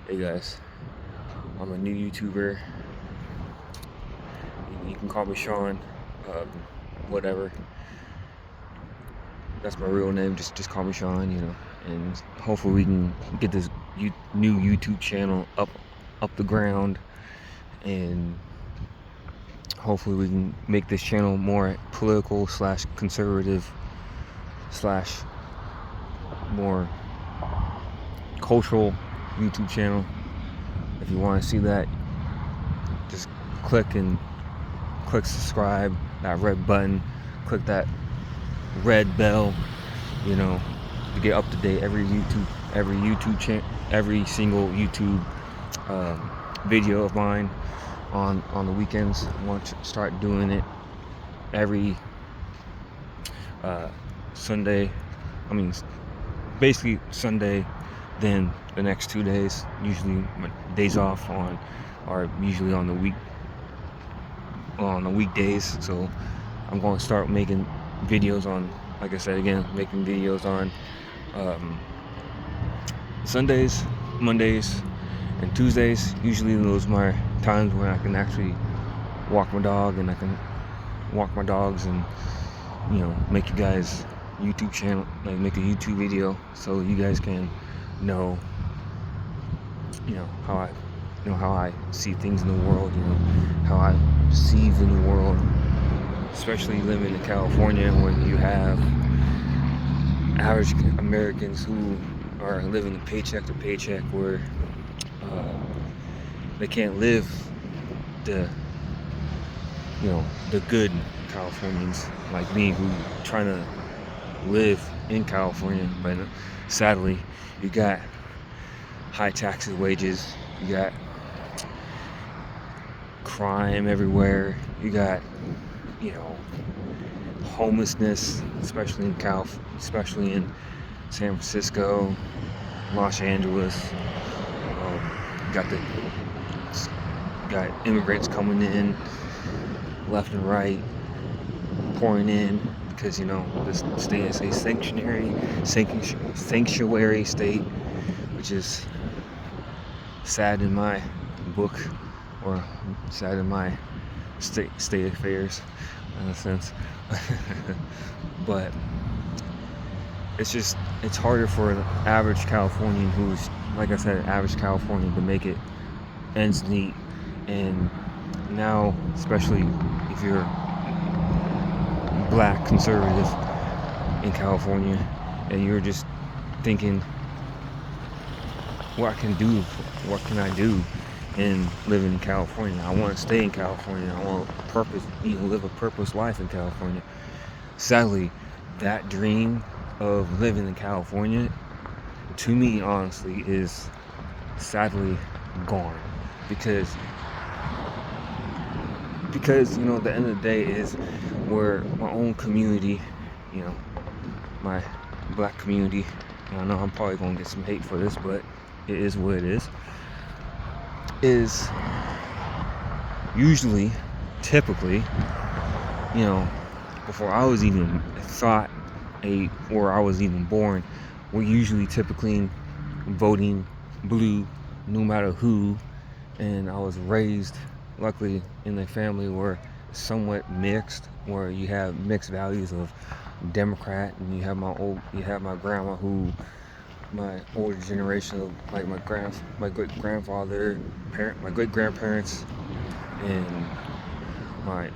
Hey guys, I'm a new YouTuber. You can call me Sean, um, whatever. That's my real name. Just call me Sean, And hopefully we can get this new YouTube channel up the ground, and hopefully we can make this channel more political slash conservative slash more cultural YouTube channel. If you want to see that, just click subscribe, that red button, click that red bell, to get up to date every single YouTube video of mine on the weekends. I want to start doing it every Sunday. Basically Sunday, then the next 2 days. Usually my days off are usually on the weekdays. So I'm going to start making videos on, like I said again, making videos on Sundays, Mondays, and Tuesdays. Usually those are my times when I can actually walk my dog, and I can walk my dogs and make you guys YouTube channel, like make a YouTube video, so you guys can know how I see things in the world, how I perceive in the world, especially living in California, where you have average Americans who are living paycheck to paycheck, where they can't live the good Californians like me, who trying to live in California. But sadly, you got high taxes, wages, you got crime everywhere, you got homelessness, especially in San Francisco, Los Angeles. Got immigrants coming in left and right, pouring in, because this state is a sanctuary state, which is sad in my book, or sad in my state affairs, in a sense. But it's harder for an average Californian, who's, like I said, average Californian, to make it ends meet. And now, especially if you're black conservative in California, and you're just thinking, what can I do in living in California? I want to stay in California. I want live a purpose life in California. Sadly, that dream of living in California, to me, honestly, is sadly gone, because at the end of the day is where my own community, my black community, and I know I'm probably going to get some hate for this, but it is what it is usually, typically, before I was even thought or I was even born, we're usually typically voting blue no matter who. And I was raised, luckily, in a family where it's somewhat mixed, where you have mixed values of Democrat, and you have my grandma, who, my older generation of, like my great grandfather, my great grandparents, and my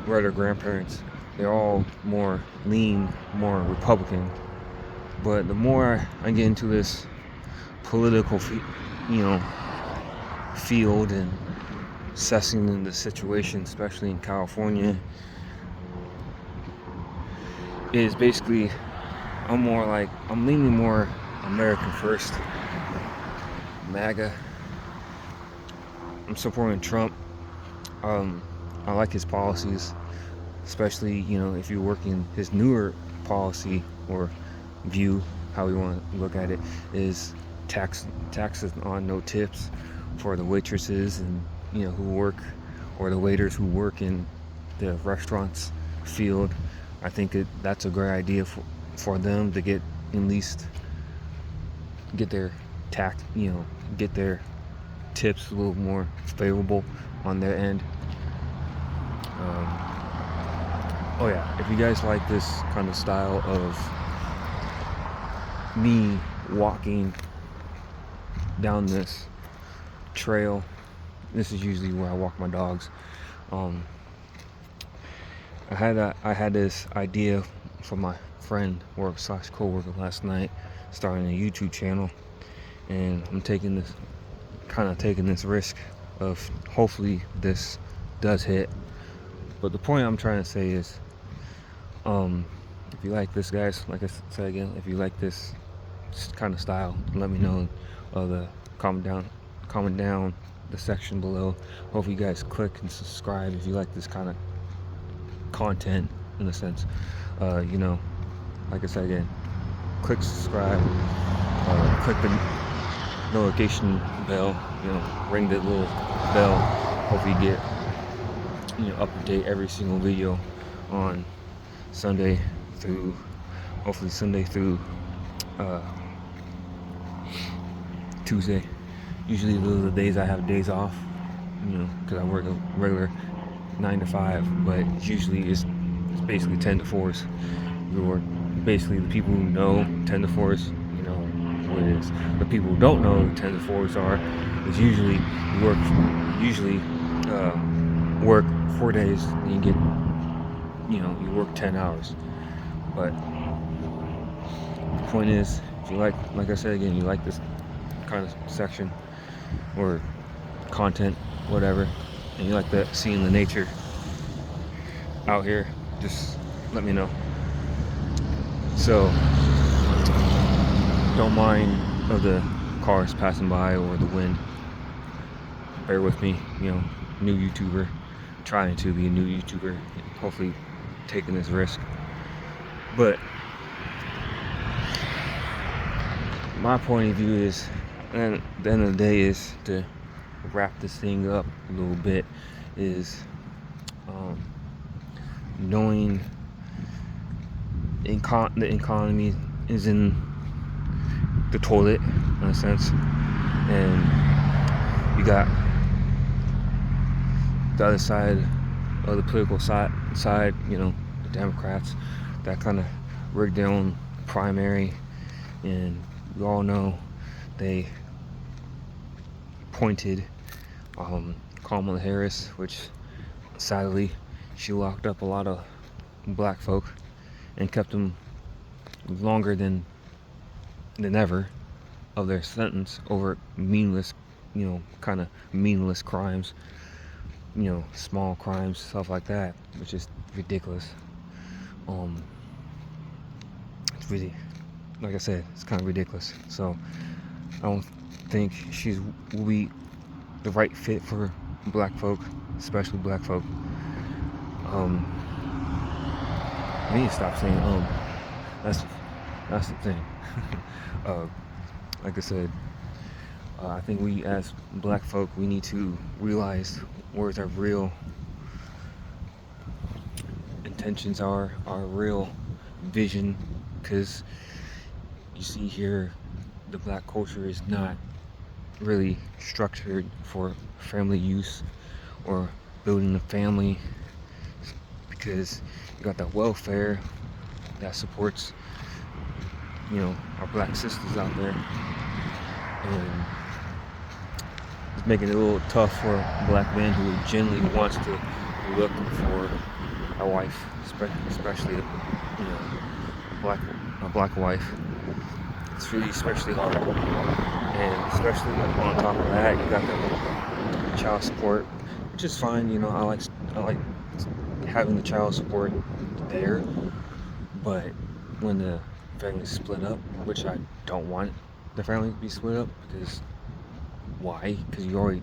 brother grandparents, they're all more Republican. But the more I get into this political field and assessing in the situation, especially in California, is basically I'm leaning more American first, MAGA. I'm supporting Trump. I like his policies, especially if you're working his newer policy or view, how we want to look at it, is taxes on no tips for the waitresses and who work, or the waiters who work in the restaurants field. I think that's a great idea for them to get, at least get their get their tips a little more favorable on their end. Oh yeah, if you guys like this kind of style of me walking down this trail, this is usually where I walk my dogs. I had this idea from my friend / co-worker last night, starting a YouTube channel, and I'm taking this risk of hopefully this does hit. But the point I'm trying to say is, if you like this, guys, like I said again, if you like this kind of style, let me know. Comment down the section below. Hopefully you guys click and subscribe if you like this kind of content, in a sense. Like I said again, click subscribe, click the notification bell, ring that little bell. Hopefully you get up to date every single video on Sunday through Tuesday. Usually those are the days I have days off, because I work a regular 9 to 5, but usually it's basically 10 to 4s. Basically, the people who know 10 to 4s, what it is. The people who don't know what 10 to 4s are, is usually you work 4 days and you get, you work 10 hours. But the point is, if you like I said again, you like this kind of section or content, whatever, and you like seeing the nature out here, just let me know. So don't mind of the cars passing by or the wind. Bear with me, new YouTuber, trying to be a new YouTuber, hopefully taking this risk. But my point of view is, and at the end of the day, is to wrap this thing up a little bit, is knowing the economy is in the toilet, in a sense, and you got the other side of the political side, the Democrats, that kind of rigged their own primary, and we all know they appointed Kamala Harris, which sadly she locked up a lot of black folk and kept them longer than ever of their sentence over meaningless, kind of meaningless crimes, small crimes, stuff like that, which is ridiculous. It's really, like I said, it's kind of ridiculous. So I don't think will be the right fit for black folk, especially black folk. I need to stop saying that's the thing. Like I said, I think we as black folk, we need to realize where our real intentions are, our real vision, because you see here, the black culture is not really structured for family use or building a family, because you got that welfare that supports our black sisters out there, and it's making it a little tough for a black man who genuinely wants to look for a wife, especially a black wife. It's really especially hard, and especially on top of that, you got the child support, which is fine. I like having the child support there, but when the family's split up, which I don't want the family to be split up, because why? Because you're already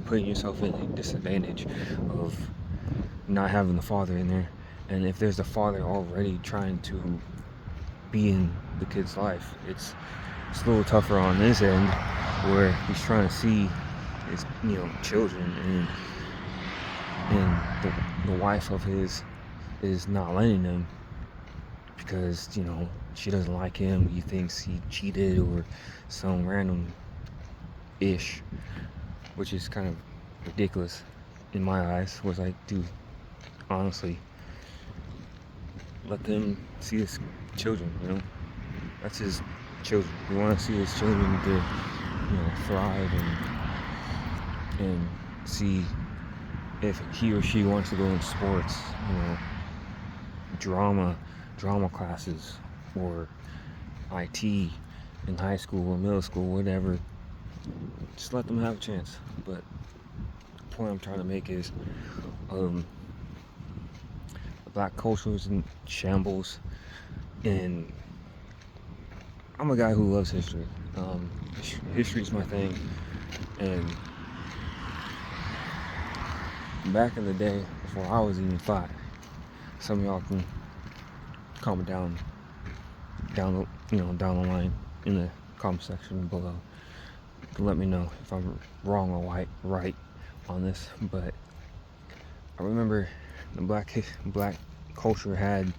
putting yourself in a disadvantage of not having the father in there, and if there's the father already trying to be in the kid's life, it's a little tougher on this end, where he's trying to see his children, and the wife of his is not letting him, because she doesn't like him. He thinks he cheated, or some random ish, which is kind of ridiculous in my eyes. Was like, dude, honestly, let them see his children, that's his children. We want to see his children to, thrive and see if he or she wants to go in sports, drama classes, or IT in high school or middle school, whatever. Just let them have a chance. But the point I'm trying to make is, the black culture is in shambles, and I'm a guy who loves history. History is my thing, and back in the day, before I was even 5, some of y'all can comment down the line in the comment section below. You can let me know if I'm wrong or right on this. But I remember the black culture had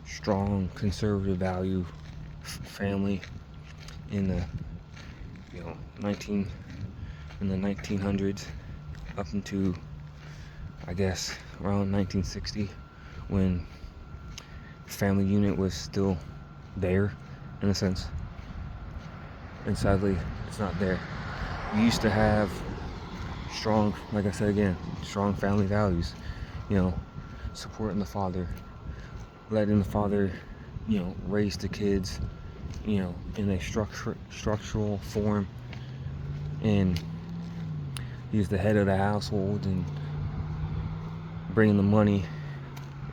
strong conservative value, family in the 1900s up into, I guess, around 1960, when family unit was still there in a sense, and sadly it's not there. We used to have strong, like I said again, strong family values, supporting the father, letting the father raise the kids in a structural form, and he's the head of the household and bringing the money,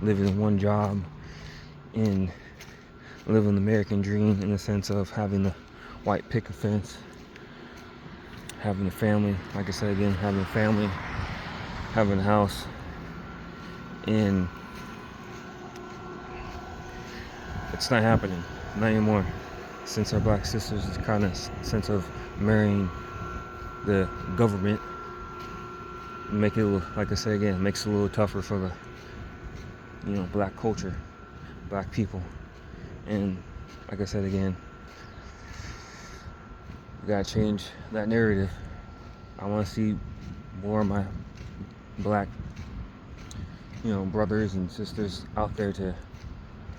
living in one job, and living the American dream in the sense of having the white picket fence, having a family, like I said again, having a family, having a house. And it's not happening, not anymore, since our black sisters is kind of sense of marrying the government. Make it a little, like I said again, makes it a little tougher for the black culture, black people. And like I said again, we gotta change that narrative. I want to see more of my black brothers and sisters out there to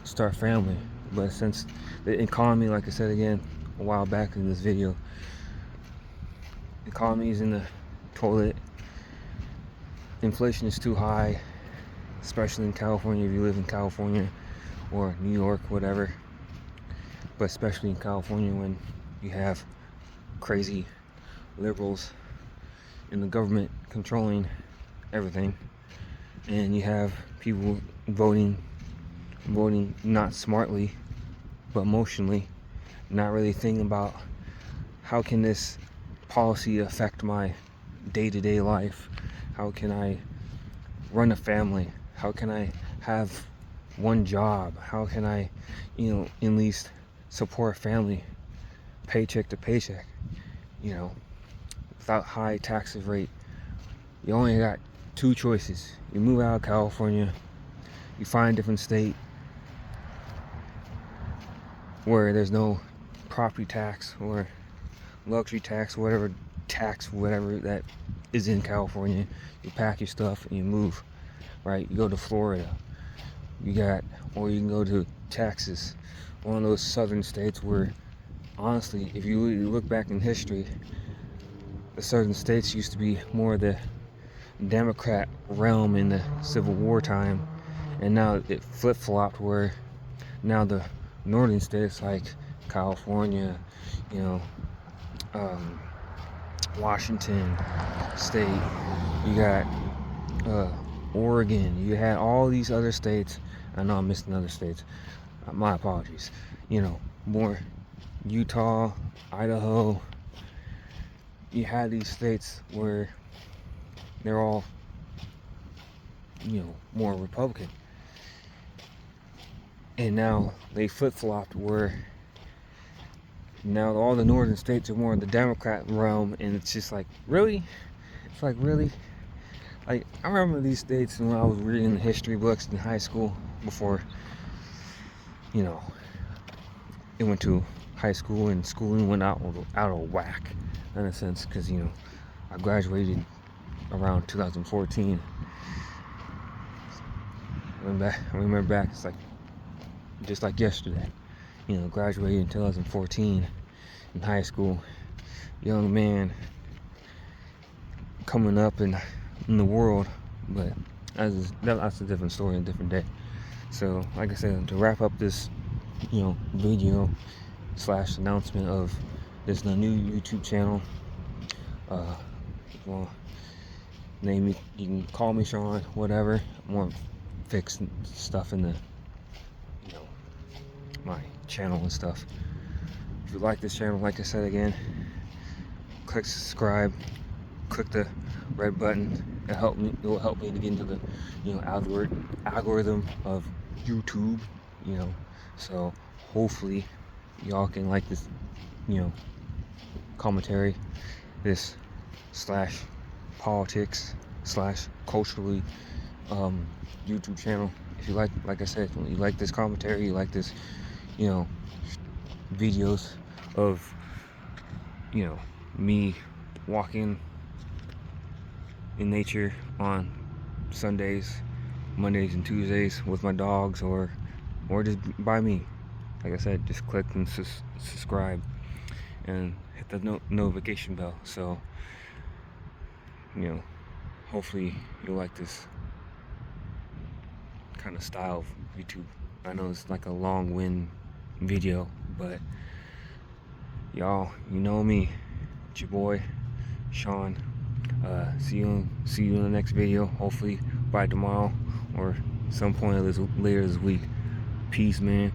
start family. But since the economy, like I said again a while back in this video, the economy is in the toilet. Inflation is too high, especially in California, if you live in California or New York, whatever. But especially in California, when you have crazy liberals in the government controlling everything, and you have people voting not smartly but emotionally, not really thinking about how can this policy affect my day-to-day life, how can I run a family, how can I have one job, how can I at least support a family paycheck to paycheck, without high taxes rate. You only got 2 choices. You move out of California, you find a different state where there's no property tax or luxury tax, whatever that is in California. You pack your stuff and you move, right? You go to Florida, or you can go to Texas, one of those southern states where, honestly, if you look back in history, the southern states used to be more the Democrat realm in the Civil War time, and now it flip-flopped where now the northern states like California, Washington State, you got Oregon, you had all these other states. I know I'm missing other states. My apologies. More Utah, Idaho. You had these states where they're all, more Republican. And now they flip-flopped where now all the northern states are more in the Democrat realm, and it's just like, really? It's like, really? Like, I remember these states when I was reading the history books in high school before, it went to high school and schooling went out of whack. in a sense, because I graduated around 2014. I remember back, it's like just like yesterday. Graduated in 2014 in high school. Young man coming up in the world, but that's a different story, a different day. So, like I said, to wrap up this, video / announcement of this new YouTube channel. Well, name me, you can call me Sean, whatever. I'm gonna fix stuff in the, my channel and stuff. If you like this channel, like I said again, click subscribe, click the red button. It will help me to get into the, algorithm of YouTube. So hopefully y'all can like this, commentary, this / politics / culturally YouTube channel. If you like I said, you like this commentary, you like this, videos of, me walking in nature on Sundays, Mondays, and Tuesdays with my dogs, or just by me. Like I said, just click and subscribe and hit the notification bell. So, hopefully you'll like this kind of style of YouTube. I know it's like a long-wind video, but y'all, you know me, it's your boy Sean. See you in the next video, hopefully by tomorrow or some point of later this week. Peace, man.